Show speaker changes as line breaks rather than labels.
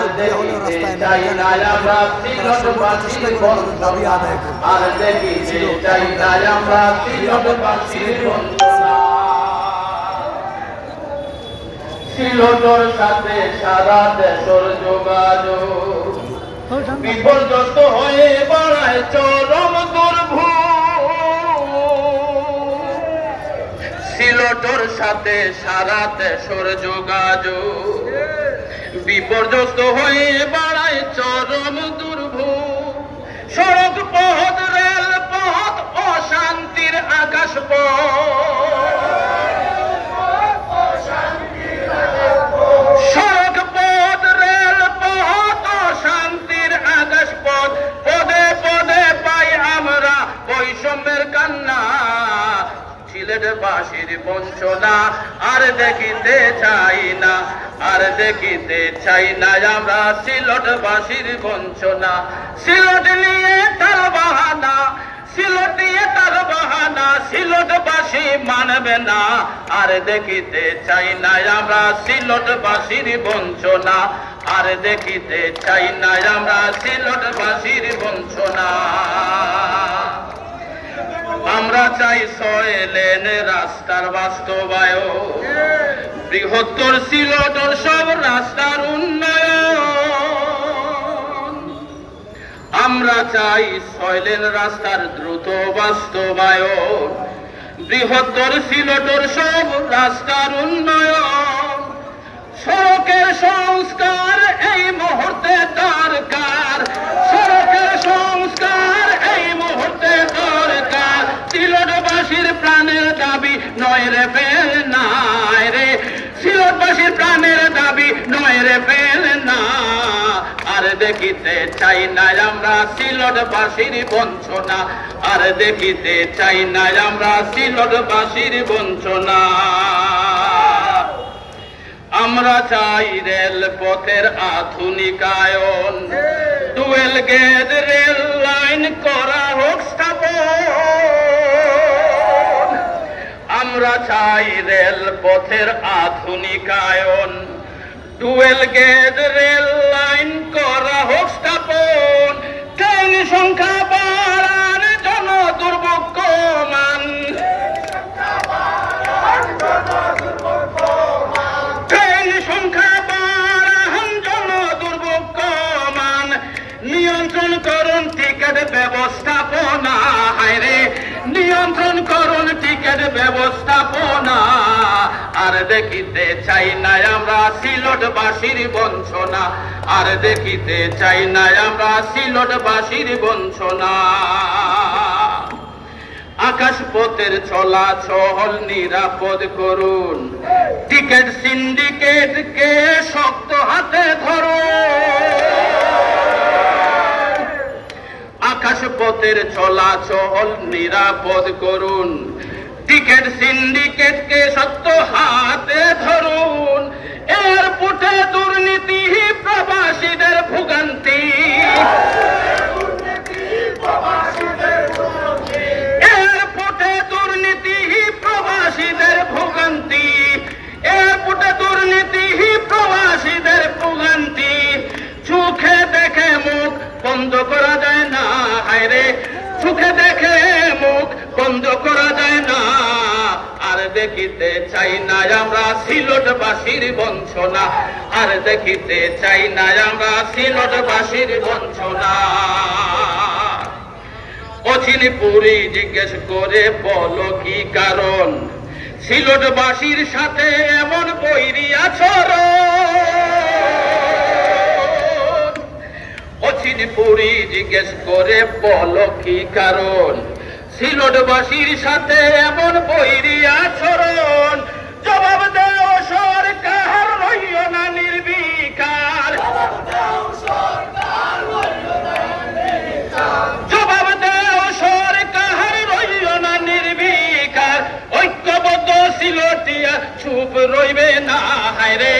বছর দিয়ে হলেও রাস্তায় নেমে তারা সর্বোচ্চ চেষ্টা করে তাদের দাবি আদায় করবে ছিল
সিলটর সাথে সারা দেশর যোগাযোগ বিপর্যস্ত হয়ে বাড়ায় চরম দুর্ভোগ সিলটর সাথে সারা দেশর যোগাযোগ বিপর্যস্ত হয়ে বাড়ায় চরম দুর্ভোগ সড়ক পথ রেল পথ অশান্তির আকাশ সড়ক পথ রেল পথ অশান্তির আকাশ পথ পদে পদে পাই আমরা বৈষম্যের কান্না সিলেটবাসীর বঞ্চনা আর দেখিতে চাই না আর দেখিতে চাই না আমরা সিলেটবাসীর বঞ্চনা সিলেট নিয়ে তার বাহানা সিলেট নিয়ে তার বাহানা সিলেটবাসী মানবে না আর দেখিতে চাই না আমরা সিলেটবাসীর বঞ্চনা আর দেখিতে চাই না আমরা সিলেটবাসীর বঞ্চনা আমরা চাই 6 লেন রাস্তার বাস্তবায়ন বৃহত্তর সিলেটের সব রাস্তার উন্নয়ন আমরা চাই 6 লেন রাস্তার দ্রুত বাস্তবায়ন বৃহত্তর সিলেটের সব রাস্তার উন্নয়ন সড়কের সংস্কার এই মুহূর্তে দরকার সড়কের সংস্কার এই মুহূর্তে দরকার সিলেটবাসীর প্রাণের দাবি নয় রে ফেল নাই রে সিলেটবাসীর প্রাণের দাবি নয় রে ফেল না আর দেখিতে চাই না আমরা সিলেটবাসীর বঞ্চনা আর দেখিতে চাই না আমরা সিলেটবাসীর বঞ্চনা আমরা চাই রেল পথের আধুনিকায়ন ডুয়েল গেজ রেল লাইন করা হোক স্থাপন আমরা চাই রেল পথের আধুনিকায়ন ডুয়েল গেজ রেল লাইন করা হোক স্থাপন ট্রেন সংখ্যা বাড়ার জন দুর্ভোগ কমান ট্রেন সংখ্যা বাড়ান জন দুর্ভোগ কমান নিয়ন্ত্রণ করুন টিকিট ব্যবস্থাপনা হায়রে নিয়ন্ত্রণ করুন টিকিট ব্যবস্থাপনা আর দেখিতে চাই না আমরা সিলেটবাসীর বঞ্চনা আর দেখিতে চাই না আমরা সিলেটবাসীর বঞ্চনা আকাশ পথের চলাচল নিরাপদ করুন টিকিট সিন্ডিকেটকে শক্ত হাতে ধরুন আকাশ পথের চলাচল নিরাপদ করুন টিকিট সিন্ডিকেটকে শক্ত হাতে ধরুন এয়ারপোর্টে দুর্নীতি প্রবাসীদের ভোগান্তি এয়ারপোর্টে দুর্নীতি প্রবাসীদের ভোগান্তি এয়ারপোর্টে দুর্নীতি প্রবাসীদের ভোগান্তি চোখে দেখে মুখ বন্ধ করা যায় না হায়রে চোখে দেখে মুখ বন্ধ করা যায় না আর দেখিতে চাই না আমরা সিলেটবাসীর বঞ্চনা আর দেখিতে চাই না আমরা সিলেটবাসীর বঞ্চনা অচিনপুরি জিজ্ঞেস করে বলো কি কারণ সিলেটবাসীর সাথে এমন বৈরী আচরণ অচিনপুরি জিজ্ঞেস করে বলো কি কারণ সিলেটবাসীর সাথে এমন বৈরী আচরণ জবাব দেও সরকার রইও না নির্বিকার জবাব দেও সরকার রইও না নির্বিকার ঐক্যবদ্ধ সিলেটিয়া চুপ রইবে না হায়রে